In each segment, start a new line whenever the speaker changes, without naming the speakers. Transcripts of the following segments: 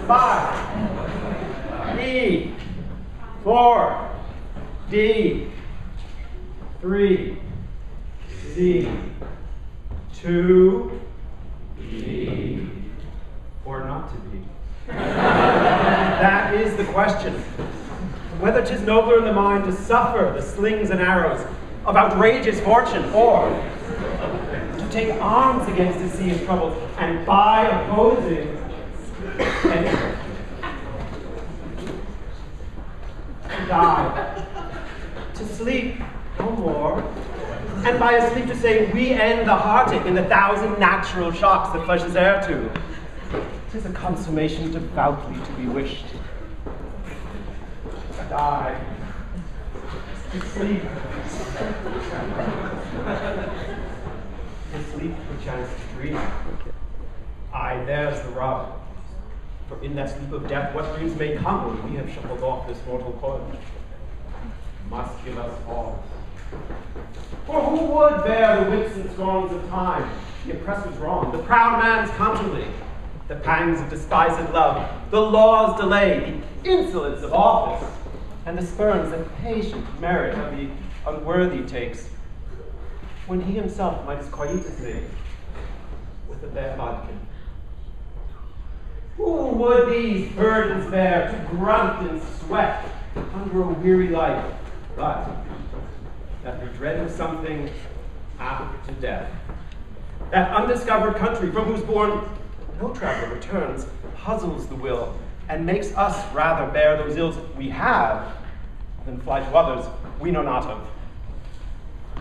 5, E, 4, D, 3, C, 2, B, or not to be? That is the question. Whether 'tis nobler in the mind to suffer the slings and arrows of outrageous fortune, or to take arms against the sea of troubles, and by opposing and die, to sleep no more, and by a sleep to say we end the heartache in the 1,000 natural shocks that flesh is heir to. 'Tis a consummation devoutly to be wished. Die. To sleep. To sleep perchance to dream. Aye, there's the rub. For in that sleep of death, what dreams may come when we have shuffled off this mortal coil must give us pause. For who would bear the whips and scorns of time, the oppressor's wrong, the proud man's contumely, the pangs of despised love, the law's delay, the insolence of office, and the spurns and patient merit of the unworthy takes, when he himself might his quietus make with the bare bodkin? Who would these burdens bear to grunt and sweat under a weary life, but that they're dreading something after death? That undiscovered country from whose bourne no traveler returns puzzles the will and makes us rather bear those ills we have than fly to others we know not of.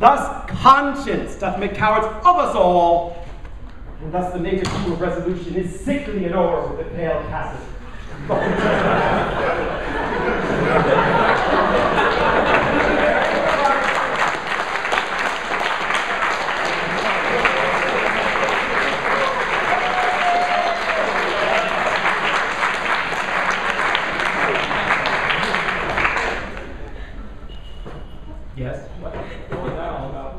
Thus conscience doth make cowards of us all, and thus the native hue of resolution is sickly and o'er with the pale cassock. Yes? What was that all about?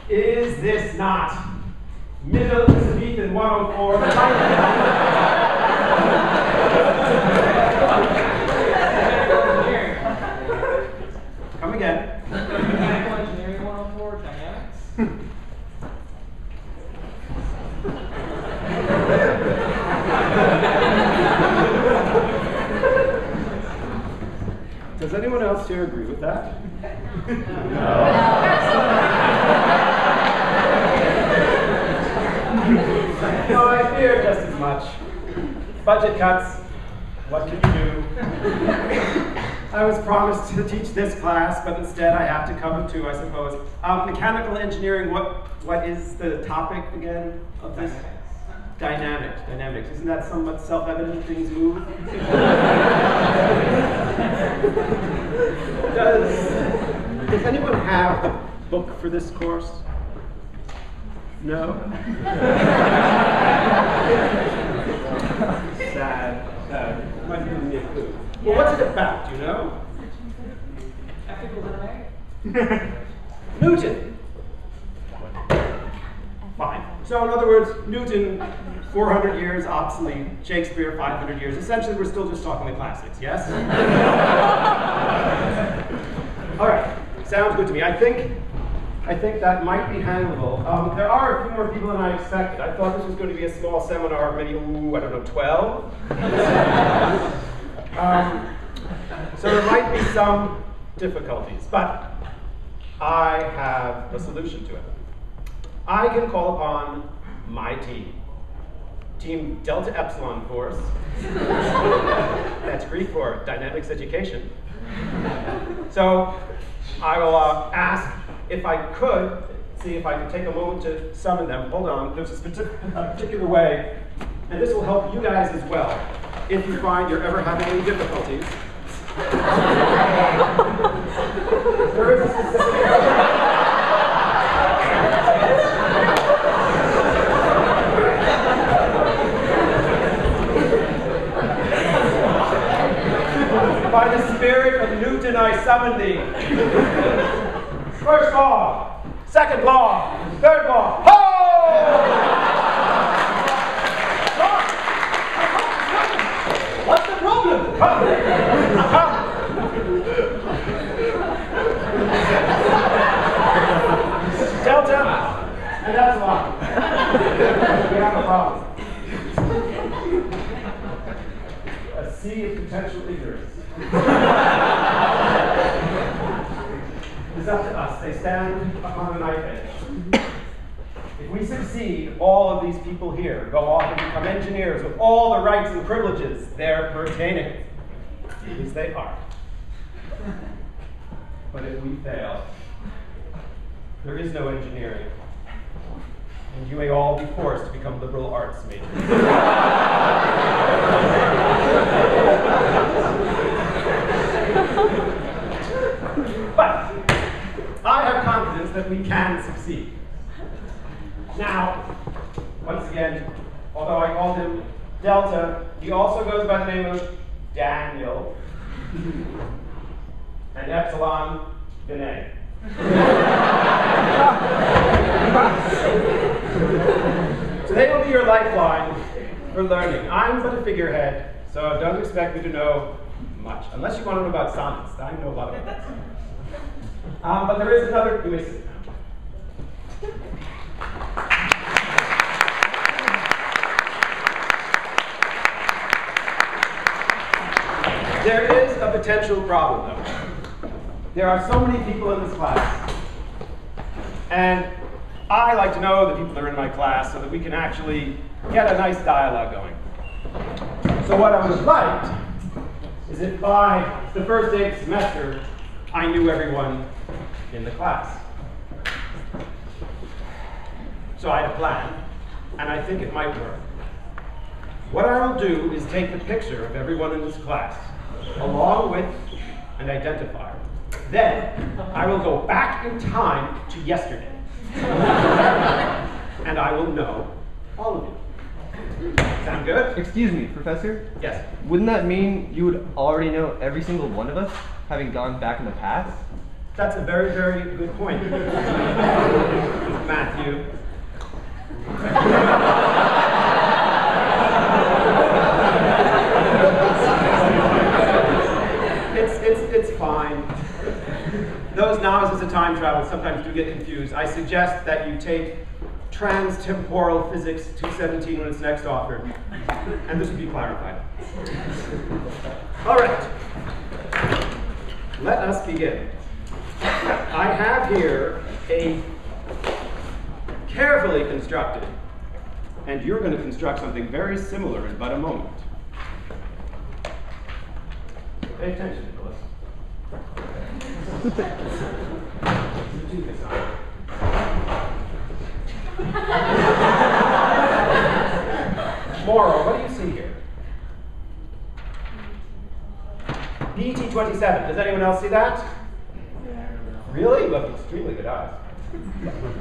Is this not Middle Elizabethan 104? Come again.
Mechanical engineering 104, dynamics?
Does anyone else here agree with that? No, I fear just as much. Budget cuts. What can you do? I was promised to teach this class, but instead I have to cover two, I suppose. Mechanical engineering, what is the topic again of this? Dynamics. Isn't that somewhat self-evident? Things move. Does anyone have the book for this course? No? Sad. Might give me a clue. Well, what's it about, do you know?
Ethical dynamics?
Newton. Fine. So in other words, Newton, 400 years obsolete, Shakespeare, 500 years. Essentially, we're still just talking the classics, yes? All right, sounds good to me. I think that might be handleable. There are a few more people than I expected. I thought this was going to be a small seminar of maybe, I don't know, 12? So there might be some difficulties, but I have a solution to it. I can call upon my team. Team Delta Epsilon Force. That's Greek for dynamics education. So I will ask if I could, see if I could take a moment to summon them. Hold on, there's a particular way, and this will help you guys as well, if you find you're ever having any difficulties. There is a specific... By the spirit of Newton I summon thee. First law, second law, Third ball. Ho! What's the problem? Come. Delta and epsilon. We have a problem. A sea of potential ignorance. It's up to us. They stand upon a knife edge. If we succeed, all of these people here go off and become engineers with all the rights and privileges they're pertaining. Because they are. But if we fail, there is no engineering. And you may all be forced to become liberal arts majors. But I have confidence that we can succeed. Now, once again, although I called him Delta, he also goes by the name of Daniel and Epsilon Vinay. So they will be your lifeline for learning. I'm but a figurehead, so don't expect me to know much, unless you want to know about sonnets. I know a lot about that. But there is another. You may sit down. There is a potential problem, though. There are so many people in this class, and I like to know the people that are in my class so that we can actually get a nice dialogue going. So what I would have liked is if by the first day of the semester, I knew everyone in the class. So I had a plan, and I think it might work. What I will do is take the picture of everyone in this class, along with an identifier. Then I will go back in time to yesterday. And I will know all of you. Sound good?
Excuse me, Professor?
Yes.
Wouldn't that mean you would already know every single one of us, having gone back in the past?
That's a very, very good point. Matthew. It's fine. Those novices of time travel sometimes do get confused. I suggest that you take Transtemporal Physics 217 when it's next offered, and this will be clarified. All right, let us begin. I have here a carefully constructed, and you're going to construct something very similar in but a moment. Pay attention, Nicholas. You do this on. Moral, what do you see here? BT27. Does anyone else see that? Really? You have extremely good eyes.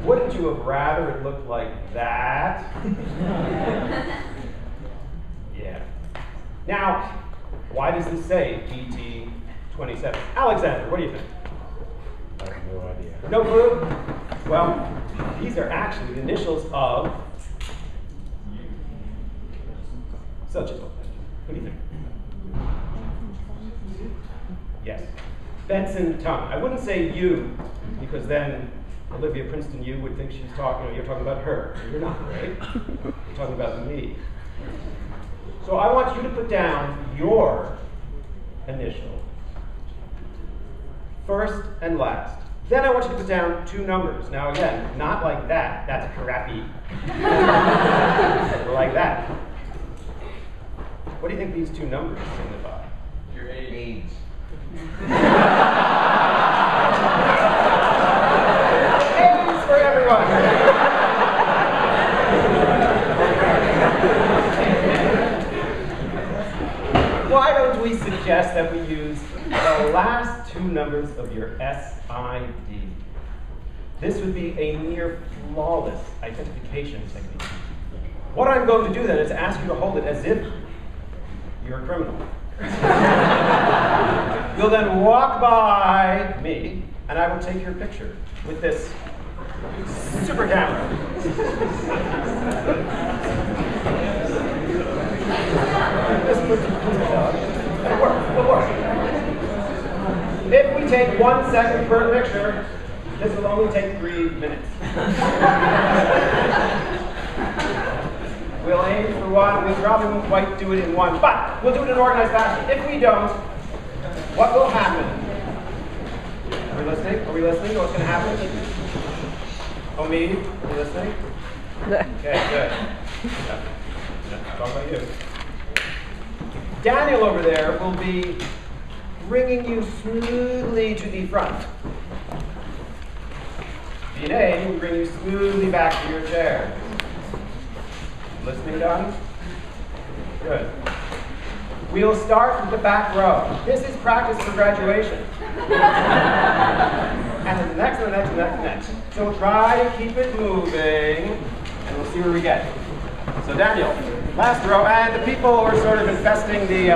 Wouldn't you have rather it looked like that? Yeah. Now, why does this say BT27? Alexander, what do you think?
I have no idea.
No clue? Well, these are actually the initials of such and such. What do you think? Yes. Benson Tongue. I wouldn't say you, because then Olivia Princeton you would think she's talking, you're talking about her. You're not, right? You're talking about me. So I want you to put down your initial, first and last. Then I want you to put down two numbers. Now again, not like that. That's crappy. Like that. What do you think these two numbers signify?
Your age.
A's for everyone. Why don't we suggest that we use the last two numbers of your SID? This would be a near flawless identification technique. What I'm going to do then is ask you to hold it as if you're a criminal. You'll then walk by me, and I will take your picture with this Super camera. It'll work. It'll work. If we take 1 second per picture, this will only take 3 minutes. We'll aim for one. We probably won't quite do it in one, but we'll do it in an organized fashion. If we don't, what will happen? Are we listening? Are we listening to what's going to happen? Omid, are you listening? Okay, good. Talk about you. Daniel over there will be bringing you smoothly to the front. DNA will bring you smoothly back to your chair. Listening, Don? Good. We'll start with the back row. This is practice for graduation. And then the next, and the next, and the next, and the next. So try to keep it moving, and we'll see where we get. So Daniel, last row, and the people who are sort of infesting the